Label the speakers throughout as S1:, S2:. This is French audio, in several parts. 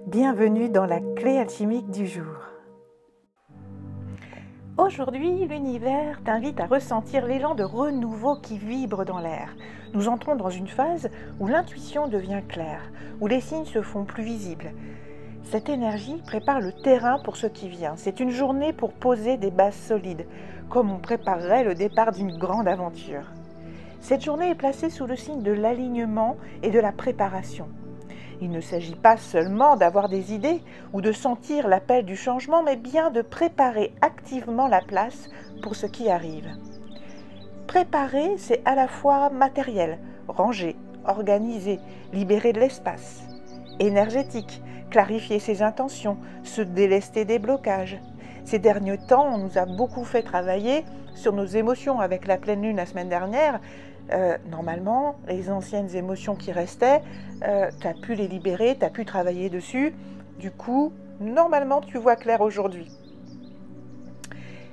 S1: Bienvenue dans la clé alchimique du jour. Aujourd'hui, l'univers t'invite à ressentir l'élan de renouveau qui vibre dans l'air. Nous entrons dans une phase où l'intuition devient claire, où les signes se font plus visibles. Cette énergie prépare le terrain pour ce qui vient. C'est une journée pour poser des bases solides, comme on préparerait le départ d'une grande aventure. Cette journée est placée sous le signe de l'alignement et de la préparation. Il ne s'agit pas seulement d'avoir des idées ou de sentir l'appel du changement, mais bien de préparer activement la place pour ce qui arrive. Préparer, c'est à la fois matériel, ranger, organiser, libérer de l'espace, énergétique, clarifier ses intentions, se délester des blocages. Ces derniers temps, on nous a beaucoup fait travailler sur nos émotions avec la pleine lune la semaine dernière. Normalement, les anciennes émotions qui restaient, tu as pu les libérer, tu as pu travailler dessus. Du coup, normalement, tu vois clair aujourd'hui.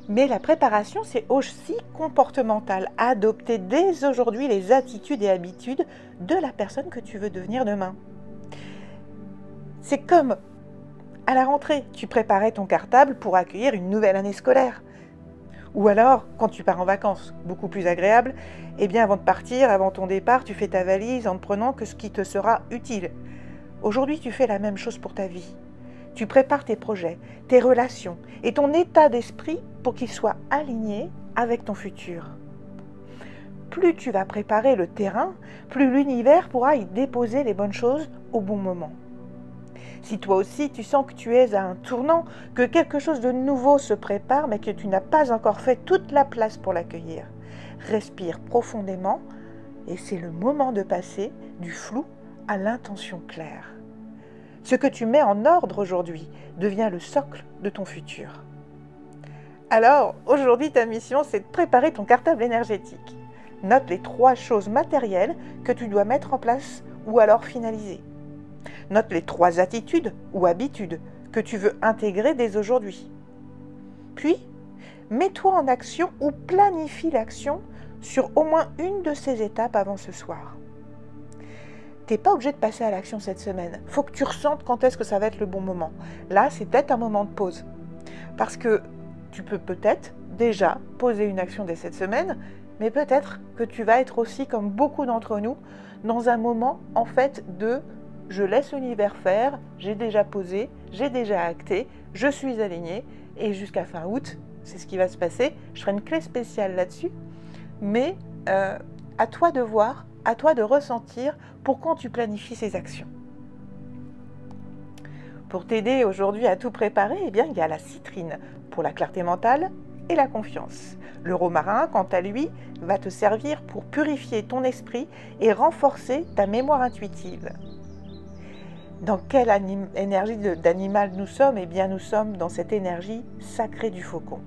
S1: Mais la préparation, c'est aussi comportemental. Adopter dès aujourd'hui les attitudes et habitudes de la personne que tu veux devenir demain. C'est comme à la rentrée, tu préparais ton cartable pour accueillir une nouvelle année scolaire. Ou alors, quand tu pars en vacances, beaucoup plus agréable, eh bien avant de partir, avant ton départ, tu fais ta valise en ne prenant que ce qui te sera utile. Aujourd'hui, tu fais la même chose pour ta vie. Tu prépares tes projets, tes relations et ton état d'esprit pour qu'ils soient alignés avec ton futur. Plus tu vas préparer le terrain, plus l'univers pourra y déposer les bonnes choses au bon moment. Si toi aussi tu sens que tu es à un tournant, que quelque chose de nouveau se prépare mais que tu n'as pas encore fait toute la place pour l'accueillir, respire profondément et c'est le moment de passer du flou à l'intention claire. Ce que tu mets en ordre aujourd'hui devient le socle de ton futur. Alors, aujourd'hui ta mission c'est de préparer ton cartable énergétique. Note les 3 choses matérielles que tu dois mettre en place ou alors finaliser. Note les 3 attitudes ou habitudes que tu veux intégrer dès aujourd'hui. Puis, mets-toi en action ou planifie l'action sur au moins une de ces étapes avant ce soir. Tu n'es pas obligé de passer à l'action cette semaine. Il faut que tu ressentes quand est-ce que ça va être le bon moment. Là, c'est peut-être un moment de pause. Parce que tu peux peut-être déjà poser une action dès cette semaine, mais peut-être que tu vas être aussi, comme beaucoup d'entre nous, dans un moment en fait de je laisse l'univers faire, j'ai déjà posé, j'ai déjà acté, je suis alignée et jusqu'à fin août, c'est ce qui va se passer. Je ferai une clé spéciale là-dessus, mais à toi de voir, à toi de ressentir pour quand tu planifies ces actions. Pour t'aider aujourd'hui à tout préparer, eh bien, il y a la citrine pour la clarté mentale et la confiance. Le romarin, quant à lui, va te servir pour purifier ton esprit et renforcer ta mémoire intuitive. Dans quelle énergie d'animal nous sommes? Eh bien, nous sommes dans cette énergie sacrée du faucon.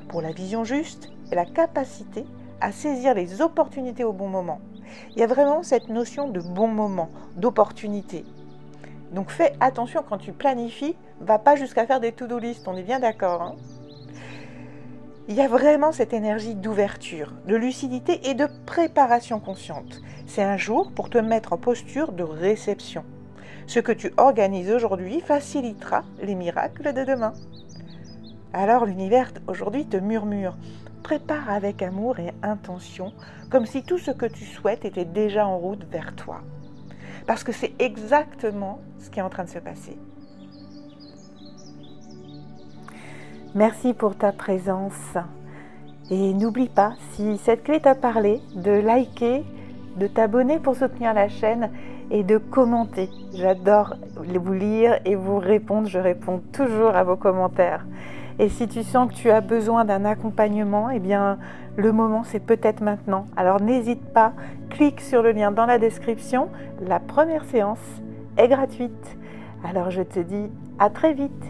S1: Pour la vision juste et la capacité à saisir les opportunités au bon moment. Il y a vraiment cette notion de bon moment, d'opportunité. Donc fais attention quand tu planifies, va pas jusqu'à faire des to-do list, on est bien d'accord, hein? Il y a vraiment cette énergie d'ouverture, de lucidité et de préparation consciente. C'est un jour pour te mettre en posture de réception. Ce que tu organises aujourd'hui facilitera les miracles de demain. Alors l'univers aujourd'hui te murmure, prépare avec amour et intention, comme si tout ce que tu souhaites était déjà en route vers toi. Parce que c'est exactement ce qui est en train de se passer. Merci pour ta présence. Et n'oublie pas, si cette clé t'a parlé, de liker, de t'abonner pour soutenir la chaîne et de commenter. J'adore vous lire et vous répondre. Je réponds toujours à vos commentaires. Et si tu sens que tu as besoin d'un accompagnement, eh bien, le moment, c'est peut-être maintenant. Alors n'hésite pas, clique sur le lien dans la description. La première séance est gratuite. Alors je te dis à très vite.